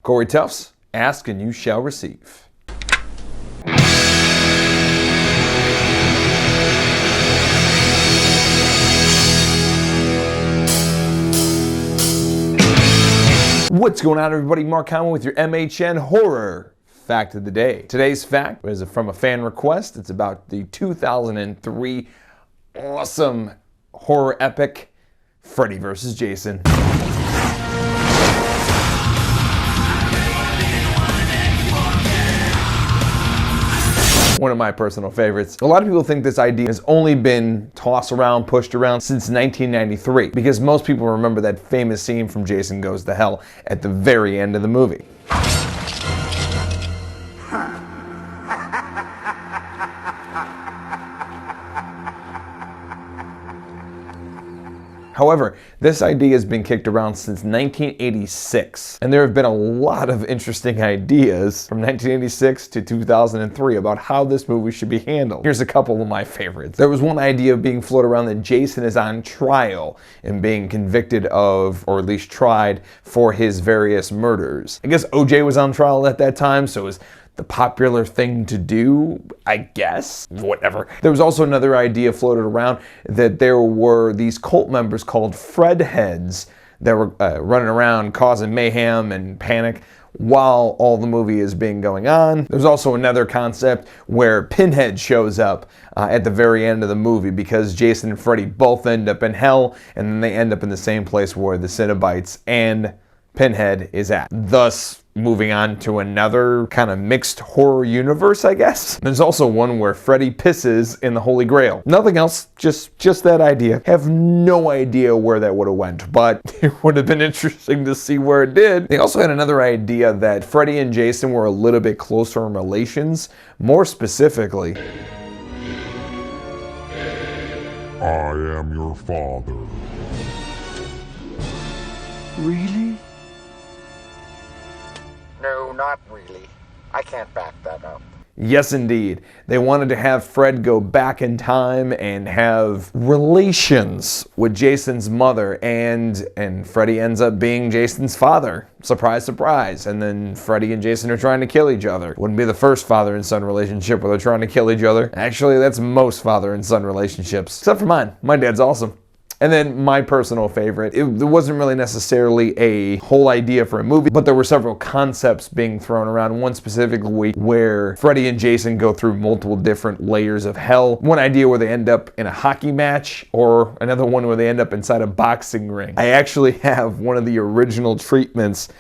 Corey Tufts, ask and you shall receive. What's going on, everybody? Mark Conway with your MHN Horror Fact of the Day. Today's fact is from a fan request. It's about the 2003 awesome horror epic, Freddy vs. Jason. One of my personal favorites. A lot of people think this idea has only been tossed around, pushed around since 1993, because most people remember that famous scene from Jason Goes to Hell at the very end of the movie. However, this idea has been kicked around since 1986, and there have been a lot of interesting ideas from 1986 to 2003 about how this movie should be handled. Here's a couple of my favorites. There was one idea being floated around that Jason is on trial and being convicted of, or at least tried, for his various murders. I guess OJ was on trial at that time, so it was the popular thing to do, I guess. Whatever. There was also another idea floated around that there were these cult members called Fred heads that were running around causing mayhem and panic while all the movie is being going on. There's also another concept where Pinhead shows up at the very end of the movie, because Jason and Freddy both end up in hell, and then they end up in the same place where the Cenobites and Pinhead is at. Thus, moving on to another kind of mixed horror universe, I guess. There's also one where Freddy pisses in the Holy Grail. Nothing else, just that idea. Have no idea where that would have went, but it would have been interesting to see where it did. They also had another idea that Freddy and Jason were a little bit closer in relations. More specifically, I am your father. Really? No, not really. I can't back that up. yes, indeed. They wanted to have Fred go back in time and have relations with Jason's mother, and Freddy ends up being Jason's father. Surprise, surprise. And then Freddy and Jason are trying to kill each other. Wouldn't be the first father and son relationship where they're trying to kill each other. Actually, that's most father and son relationships. Except for mine. My dad's awesome. And then my personal favorite, it wasn't really necessarily a whole idea for a movie, but there were several concepts being thrown around. One specifically where Freddy and Jason go through multiple different layers of hell. One idea where they end up in a hockey match, or another one where they end up inside a boxing ring. I actually have one of the original treatments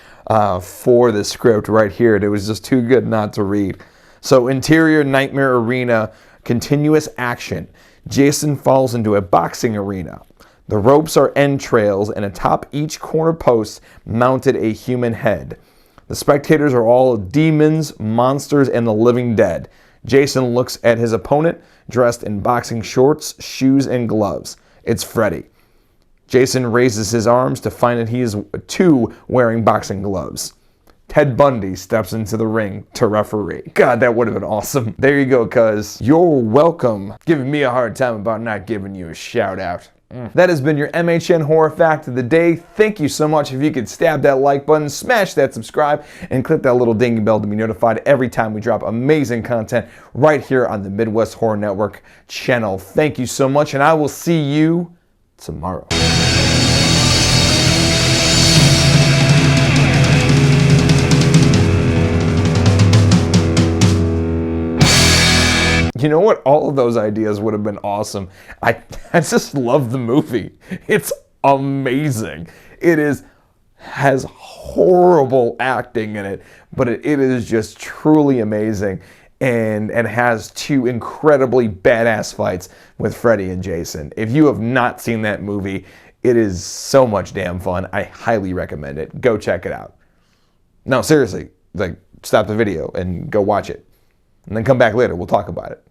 for the script right here. It was just too good not to read. So, interior nightmare arena, continuous action. Jason falls into a boxing arena. The ropes are entrails, and atop each corner post mounted a human head. The spectators are all demons, monsters, and the living dead. Jason looks at his opponent, dressed in boxing shorts, shoes, and gloves. It's Freddy. Jason raises his arms to find that he is too wearing boxing gloves. Ted Bundy steps into the ring to referee. God, that would have been awesome. There you go, cuz. You're welcome. Giving me a hard time about not giving you a shout out. That has been your MHN Horror Fact of the Day. Thank you so much. If you could stab that like button, smash that subscribe, and click that little dingy bell to be notified every time we drop amazing content right here on the Midwest Horror Network channel. Thank you so much, and I will see you tomorrow. You know what? All of those ideas would have been awesome. I just love the movie. It's amazing. Has horrible acting in it, but it is just truly amazing, and has two incredibly badass fights with Freddy and Jason. If you have not seen that movie, it is so much damn fun. I highly recommend it. Go check it out. No, seriously, stop the video and go watch it. And then come back later. We'll talk about it.